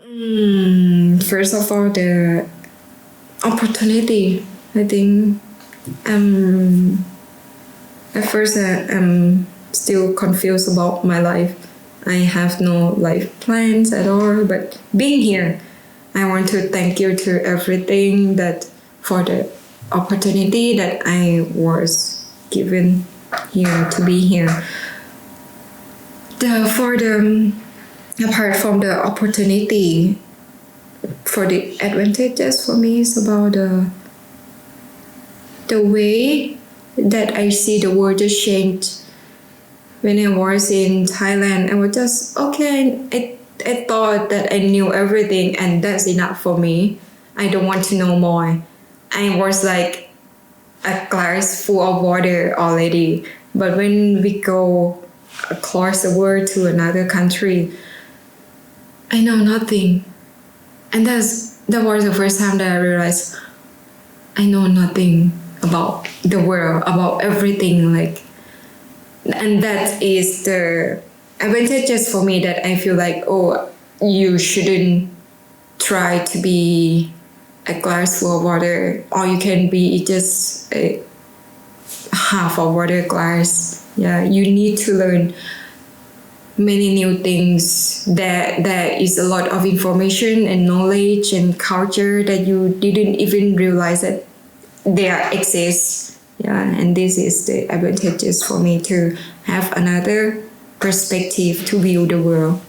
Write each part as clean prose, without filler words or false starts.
First of all, the opportunity. I think at first I'm still confused about my life. I have no life plans at all. But being here, I want to thank you to everything that for the opportunity that I was given here to be here. Apart from the opportunity, for the advantages for me is about the way that I see the world just change. When I was in Thailand, I was just okay. I thought that I knew everything and that's enough for me. I don't want to know more. I was like a glass full of water already. But when we go across the world to another country, I know nothing. And that was the first time that I realized I know nothing about the world, about everything. And that is the advantages for me that I feel like, oh, you shouldn't try to be a glass full of water, or you can be just a half of water glass. Yeah, you need to learn many new things. There is a lot of information and knowledge and culture that you didn't even realize that there exists. Yeah, and this is the advantages for me to have another perspective to view the world,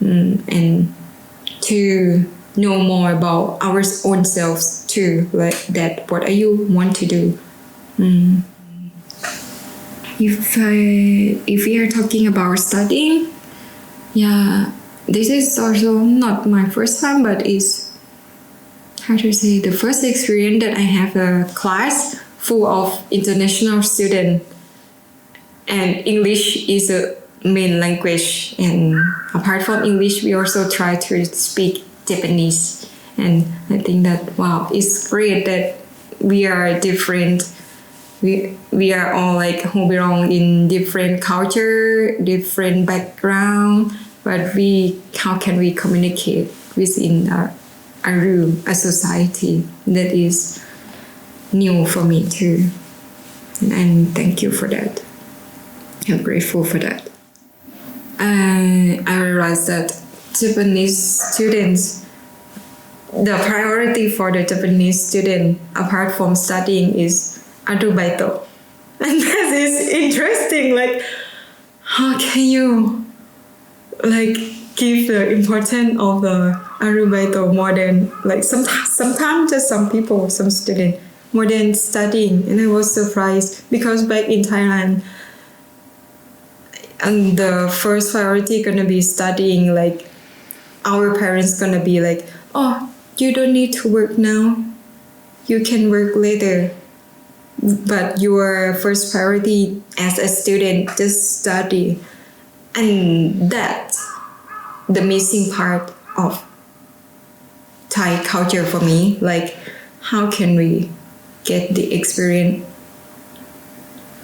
and to know more about our own selves too. Like that, what you want to do. If we are talking about studying, yeah, this is also not my first time, but it's the first experience that I have a class full of international students, and English is a main language. And apart from English, we also try to speak Japanese. And I think that wow, it's great that we are different. We are all like who belong in different culture, different background, but how can we communicate within a room, a society? That is new for me too, and thank you for that. I'm grateful for that. I realized that Japanese students, the priority for the Japanese student apart from studying is arubaito. And that is interesting. Like, how can you give the importance of the arubaito more than sometimes just some people, some students, more than studying? And I was surprised because back in Thailand, and the first priority gonna be studying. Like our parents gonna be like, oh, you don't need to work now, you can work later. But your first priority as a student, just study. And that's the missing part of Thai culture for me. Like, how can we get the experience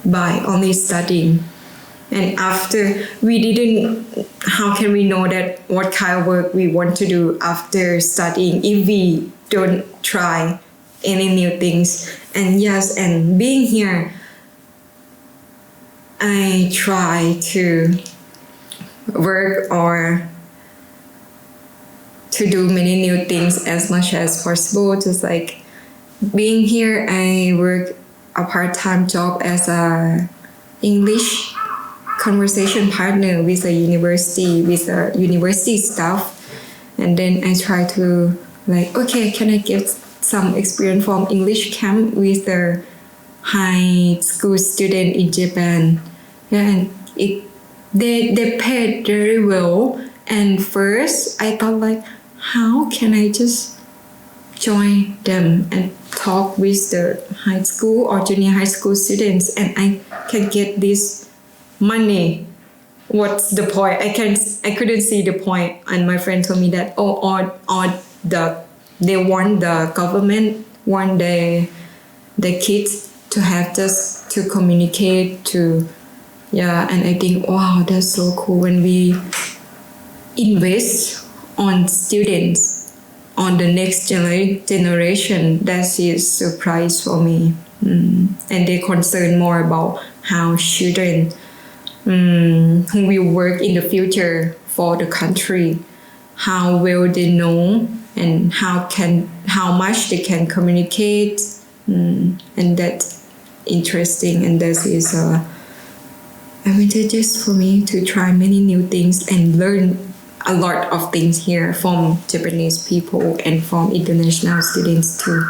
by only studying? And after how can we know that what kind of work we want to do after studying if we don't try any new things? And yes, and being here, I try to work or to do many new things as much as possible. Just like being here, I work a part-time job as a English conversation partner with a university staff. And then I try to okay, can I get some experience from English camp with the high school student in Japan? Yeah, and they paid very well. And first I thought how can I just join them and talk with the high school or junior high school students and I can get this money? What's the point? I couldn't see the point. And my friend told me that they want the government want the kids to have just to communicate to. Yeah, and I think wow, that's so cool when we invest on students, on the next generation. That is surprise for me. And they concern more about how children who will work in the future for the country, how well they know and how much they can communicate, and that's interesting, and that is advantageous for me to try many new things and learn a lot of things here from Japanese people and from international students too.